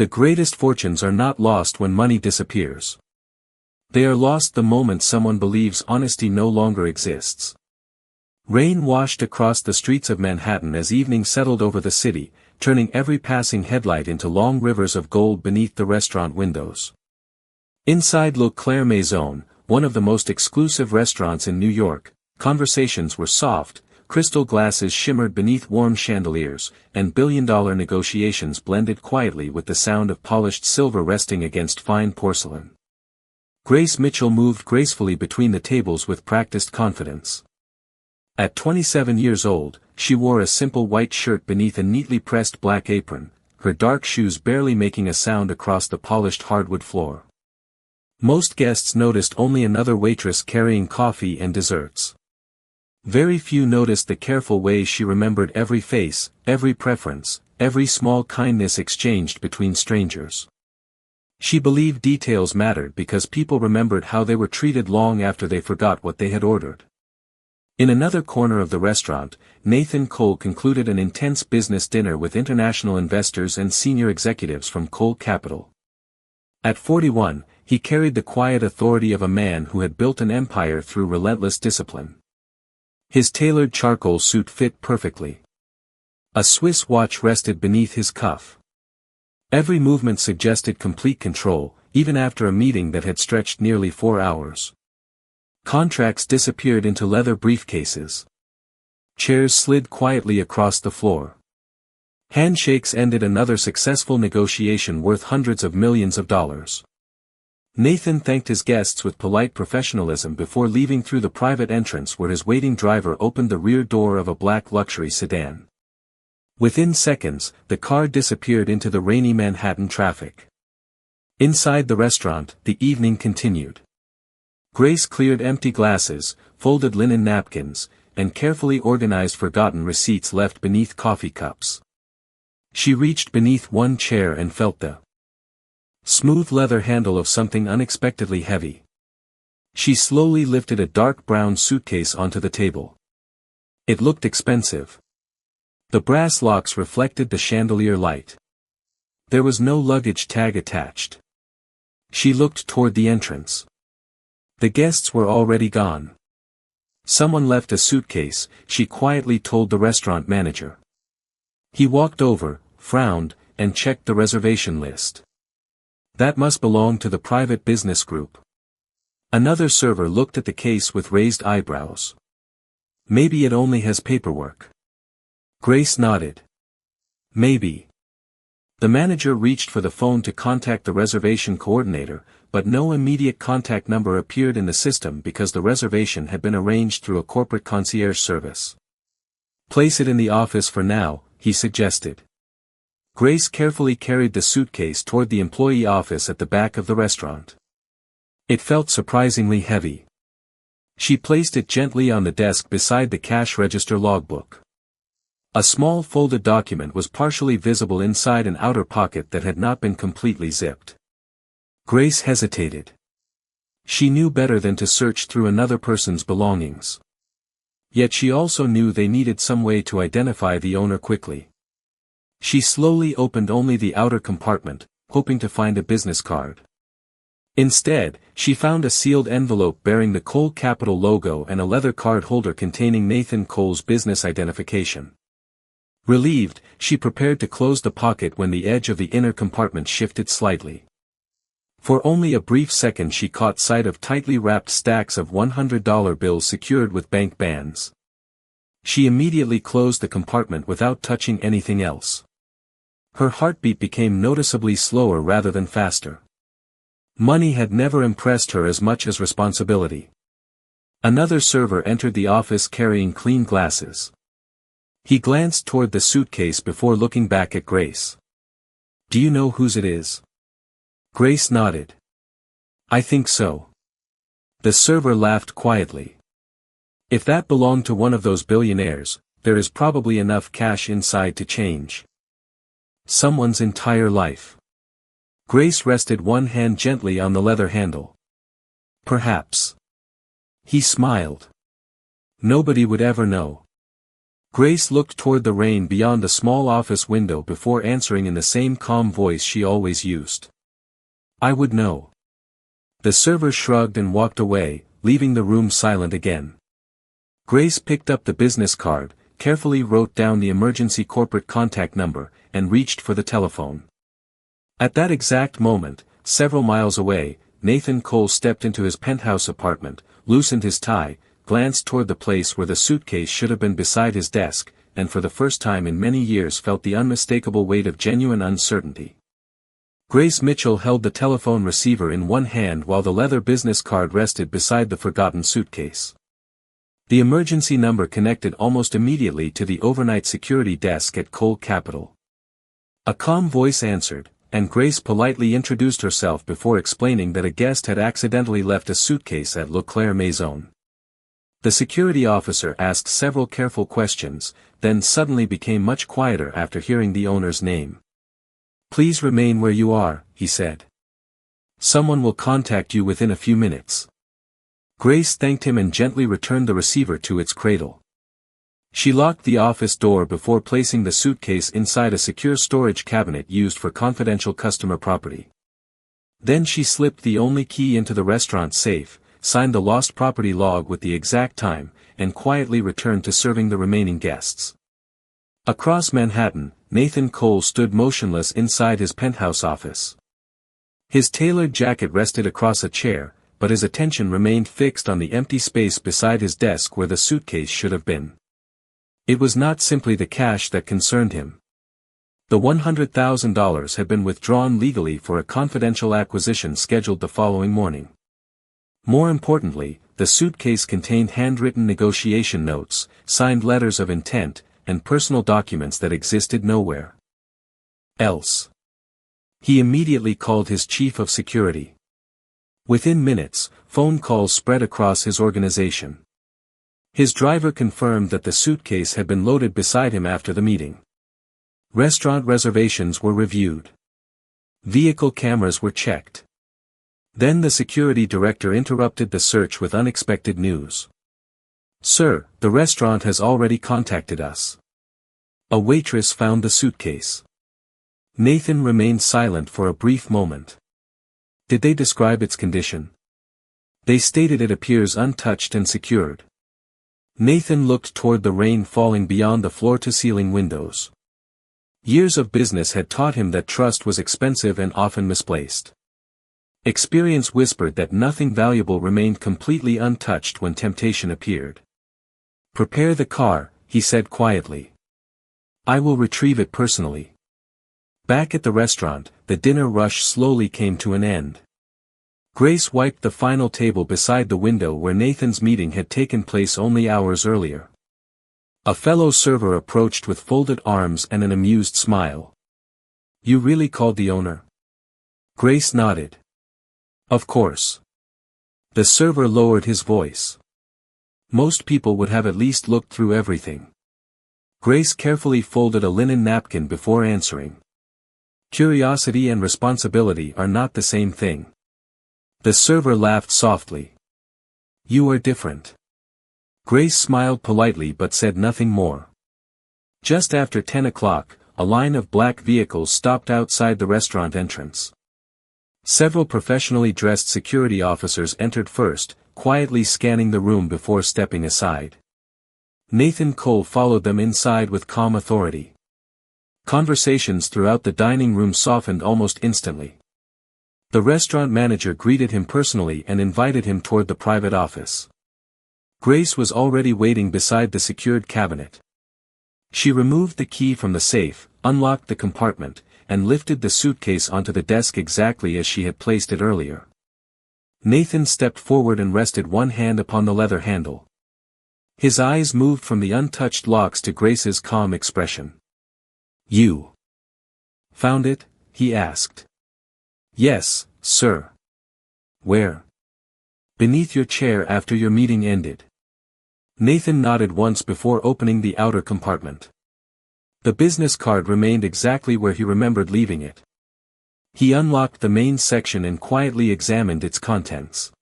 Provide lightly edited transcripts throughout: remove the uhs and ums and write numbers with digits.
The greatest fortunes are not lost when money disappears. They are lost the moment someone believes honesty no longer exists. Rain washed across the streets of Manhattan as evening settled over the city, turning every passing headlight into long rivers of gold beneath the restaurant windows. Inside Le Claire Maison, one of the most exclusive restaurants in New York, conversations were soft, crystal glasses shimmered beneath warm chandeliers, and billion-dollar negotiations blended quietly with the sound of polished silver resting against fine porcelain. Grace Mitchell moved gracefully between the tables with practiced confidence. At 27 years old, she wore a simple white shirt beneath a neatly pressed black apron, her dark shoes barely making a sound across the polished hardwood floor. Most guests noticed only another waitress carrying coffee and desserts. Very few noticed the careful way she remembered every face, every preference, every small kindness exchanged between strangers. She believed details mattered because people remembered how they were treated long after they forgot what they had ordered. In another corner of the restaurant, Nathan Cole concluded an intense business dinner with international investors and senior executives from Cole Capital. At 41, he carried the quiet authority of a man who had built an empire through relentless discipline. His tailored charcoal suit fit perfectly. A Swiss watch rested beneath his cuff. Every movement suggested complete control, even after a meeting that had stretched nearly 4 hours. Contracts disappeared into leather briefcases. Chairs slid quietly across the floor. Handshakes ended another successful negotiation worth hundreds of millions of dollars. Nathan thanked his guests with polite professionalism before leaving through the private entrance where his waiting driver opened the rear door of a black luxury sedan. Within seconds, the car disappeared into the rainy Manhattan traffic. Inside the restaurant, the evening continued. Grace cleared empty glasses, folded linen napkins, and carefully organized forgotten receipts left beneath coffee cups. She reached beneath one chair and felt the smooth leather handle of something unexpectedly heavy. She slowly lifted a dark brown suitcase onto the table. It looked expensive. The brass locks reflected the chandelier light. There was no luggage tag attached. She looked toward the entrance. The guests were already gone. Someone left a suitcase, she quietly told the restaurant manager. He walked over, frowned, and checked the reservation list. That must belong to the private business group. Another server looked at the case with raised eyebrows. Maybe it only has paperwork. Grace nodded. Maybe. The manager reached for the phone to contact the reservation coordinator, but no immediate contact number appeared in the system because the reservation had been arranged through a corporate concierge service. Place it in the office for now, he suggested. Grace carefully carried the suitcase toward the employee office at the back of the restaurant. It felt surprisingly heavy. She placed it gently on the desk beside the cash register logbook. A small folded document was partially visible inside an outer pocket that had not been completely zipped. Grace hesitated. She knew better than to search through another person's belongings. Yet she also knew they needed some way to identify the owner quickly. She slowly opened only the outer compartment, hoping to find a business card. Instead, she found a sealed envelope bearing the Cole Capital logo and a leather card holder containing Nathan Cole's business identification. Relieved, she prepared to close the pocket when the edge of the inner compartment shifted slightly. For only a brief second she caught sight of tightly wrapped stacks of $100 bills secured with bank bands. She immediately closed the compartment without touching anything else. Her heartbeat became noticeably slower rather than faster. Money had never impressed her as much as responsibility. Another server entered the office carrying clean glasses. He glanced toward the suitcase before looking back at Grace. "Do you know whose it is?" Grace nodded. "I think so." The server laughed quietly. "If that belonged to one of those billionaires, there is probably enough cash inside to change someone's entire life." Grace rested one hand gently on the leather handle. "Perhaps." He smiled. "Nobody would ever know." Grace looked toward the rain beyond the small office window before answering in the same calm voice she always used. I would know. The server shrugged and walked away, leaving the room silent again. Grace picked up the business card, carefully wrote down the emergency corporate contact number, and reached for the telephone. At that exact moment, several miles away, Nathan Cole stepped into his penthouse apartment, loosened his tie, glanced toward the place where the suitcase should have been beside his desk, and for the first time in many years felt the unmistakable weight of genuine uncertainty. Grace Mitchell held the telephone receiver in one hand while the leather business card rested beside the forgotten suitcase. The emergency number connected almost immediately to the overnight security desk at Cole Capital. A calm voice answered, and Grace politely introduced herself before explaining that a guest had accidentally left a suitcase at Le Claire Maison. The security officer asked several careful questions, then suddenly became much quieter after hearing the owner's name. Please remain where you are, he said. Someone will contact you within a few minutes. Grace thanked him and gently returned the receiver to its cradle. She locked the office door before placing the suitcase inside a secure storage cabinet used for confidential customer property. Then she slipped the only key into the restaurant safe, signed the lost property log with the exact time, and quietly returned to serving the remaining guests. Across Manhattan, Nathan Cole stood motionless inside his penthouse office. His tailored jacket rested across a chair, but his attention remained fixed on the empty space beside his desk where the suitcase should have been. It was not simply the cash that concerned him. The $100,000 had been withdrawn legally for a confidential acquisition scheduled the following morning. More importantly, the suitcase contained handwritten negotiation notes, signed letters of intent, and personal documents that existed nowhere else. He immediately called his chief of security. Within minutes, phone calls spread across his organization. His driver confirmed that the suitcase had been loaded beside him after the meeting. Restaurant reservations were reviewed. Vehicle cameras were checked. Then the security director interrupted the search with unexpected news. Sir, the restaurant has already contacted us. A waitress found the suitcase. Nathan remained silent for a brief moment. Did they describe its condition? They stated it appears untouched and secured. Nathan looked toward the rain falling beyond the floor-to-ceiling windows. Years of business had taught him that trust was expensive and often misplaced. Experience whispered that nothing valuable remained completely untouched when temptation appeared. Prepare the car, he said quietly. I will retrieve it personally. Back at the restaurant, the dinner rush slowly came to an end. Grace wiped the final table beside the window where Nathan's meeting had taken place only hours earlier. A fellow server approached with folded arms and an amused smile. You really called the owner? Grace nodded. Of course. The server lowered his voice. Most people would have at least looked through everything. Grace carefully folded a linen napkin before answering. Curiosity and responsibility are not the same thing. The server laughed softly. You are different. Grace smiled politely but said nothing more. Just after 10 o'clock, a line of black vehicles stopped outside the restaurant entrance. Several professionally dressed security officers entered first, quietly scanning the room before stepping aside. Nathan Cole followed them inside with calm authority. Conversations throughout the dining room softened almost instantly. The restaurant manager greeted him personally and invited him toward the private office. Grace was already waiting beside the secured cabinet. She removed the key from the safe, unlocked the compartment, and lifted the suitcase onto the desk exactly as she had placed it earlier. Nathan stepped forward and rested one hand upon the leather handle. His eyes moved from the untouched locks to Grace's calm expression. You found it? He asked. Yes, sir. Where? Beneath your chair after your meeting ended. Nathan nodded once before opening the outer compartment. The business card remained exactly where he remembered leaving it. He unlocked the main section and quietly examined its contents.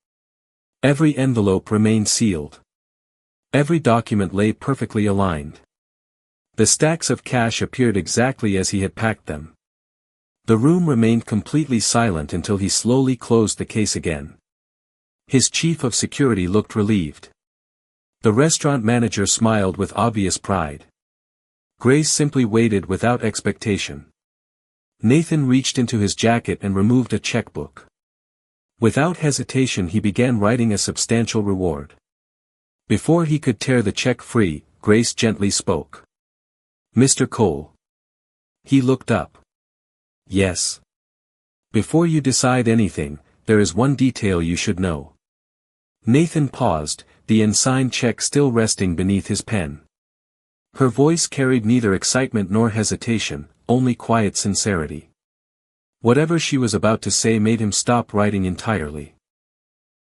Every envelope remained sealed. Every document lay perfectly aligned. The stacks of cash appeared exactly as he had packed them. The room remained completely silent until he slowly closed the case again. His chief of security looked relieved. The restaurant manager smiled with obvious pride. Grace simply waited without expectation. Nathan reached into his jacket and removed a checkbook. Without hesitation he began writing a substantial reward. Before he could tear the check free, Grace gently spoke. "Mr. Cole." He looked up. "Yes." "Before you decide anything, there is one detail you should know." Nathan paused, the unsigned check still resting beneath his pen. Her voice carried neither excitement nor hesitation, only quiet sincerity. Whatever she was about to say made him stop writing entirely.